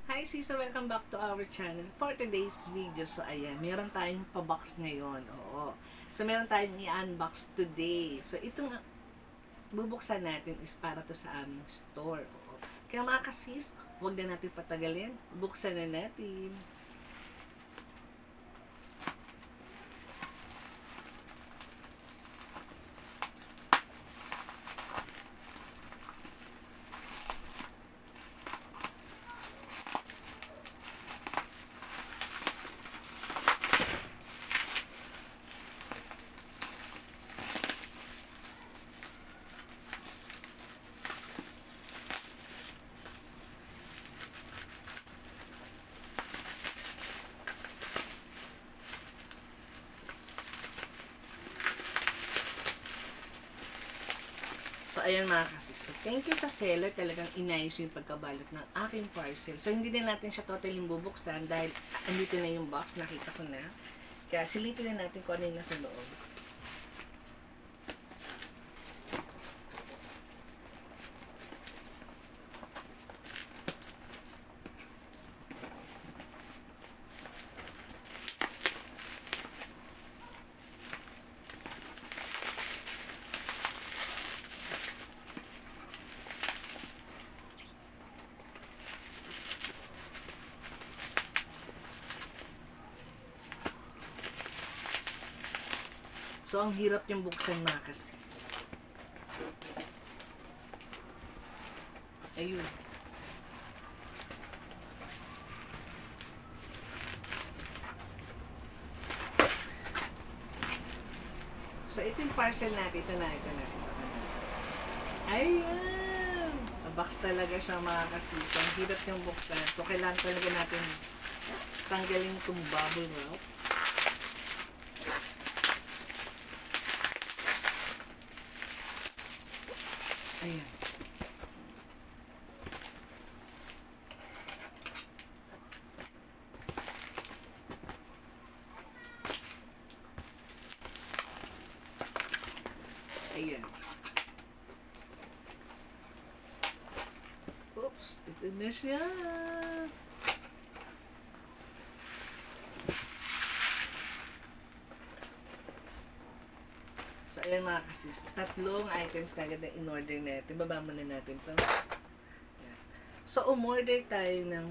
Hi sis, welcome back to our channel. For today's video, so ayan, meron tayong pa-box ngayon. Oo. So meron tayong i-unbox today. So itong bubuksan natin is para to sa aming store. Oo. Kaya mga kasis, huwag na natin patagalin. Buksan na natin. So, ayan mga kasis. So, thank you sa seller. Talagang inayos yung pagkabalot ng aking parcel. So, hindi din natin siya totally bubuksan dahil andito na yung box. Nakita ko na. Kaya silipin na natin kung ano yung nasa loob. So, ang hirap yung buksan mga kasis. Ayun. So, ito yung parcel natin. Ito na. Ayan! Box talaga siya mga kasis. So, ang hirap yung buksan. So, kailangan talaga natin tanggalin itong bubble wrap. Ayan. Ayan. Oops, ito na siya. So, ayan mga kasis. Tatlong items kagad na in-order natin. Baba muna natin to. Ayan. So, umorder tayo ng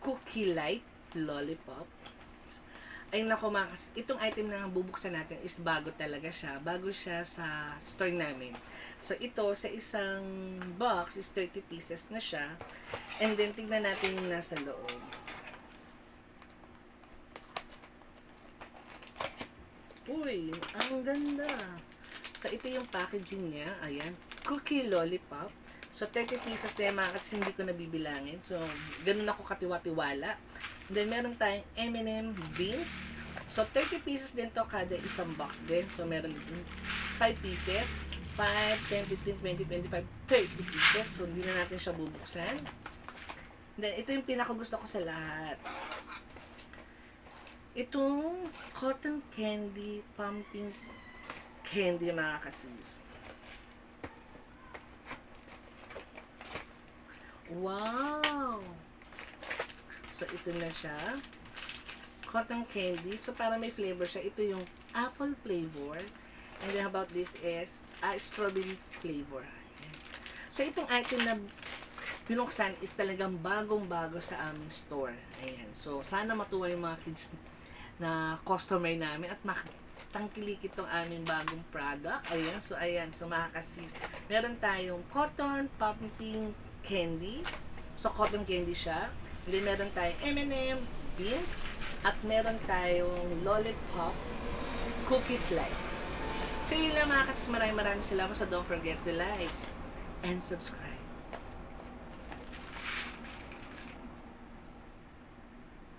Cookie Light Lollipop. Ayun na ko mga kasis. Itong item na bubuksan natin is bago talaga siya. Bago siya sa store namin. So, ito sa isang box is 30 pieces na siya. And then, tignan natin yung nasa loob. Uy, ang ganda. So, ito yung packaging niya. Ayan. Cookie Lollipop. So, 30 pieces na mga kasi hindi ko nabibilangin. So, ganun ako katiwa-tiwala. Then, meron tayong M&M beans. So, 30 pieces din to kada isang box din. So, meron din 5 pieces. 5, 10, 15, 20, 25, 30 pieces. So, hindi na natin siya bubuksan. Then, ito yung pinakagusto ko sa lahat. Itong cotton candy pumping candy mga kasis. Wow! So, ito na siya. Cotton candy. So, para may flavor siya. Ito yung apple flavor. And then, about this is strawberry flavor. Ayan. So, itong item na pinuksan is talagang bagong-bago sa aming store. Ayan. So, sana matuwa yung mga kids na customer namin at tangkilik itong aming bagong product. Ayan. So, ayan. So, mga kasis. Meron tayong cotton pumping candy. So, cotton candy siya. And then, meron tayong M&M beans. At meron tayong lollipop cookies light. So, yun lang mga kasis. Maraming salamat. So, don't forget to like and subscribe.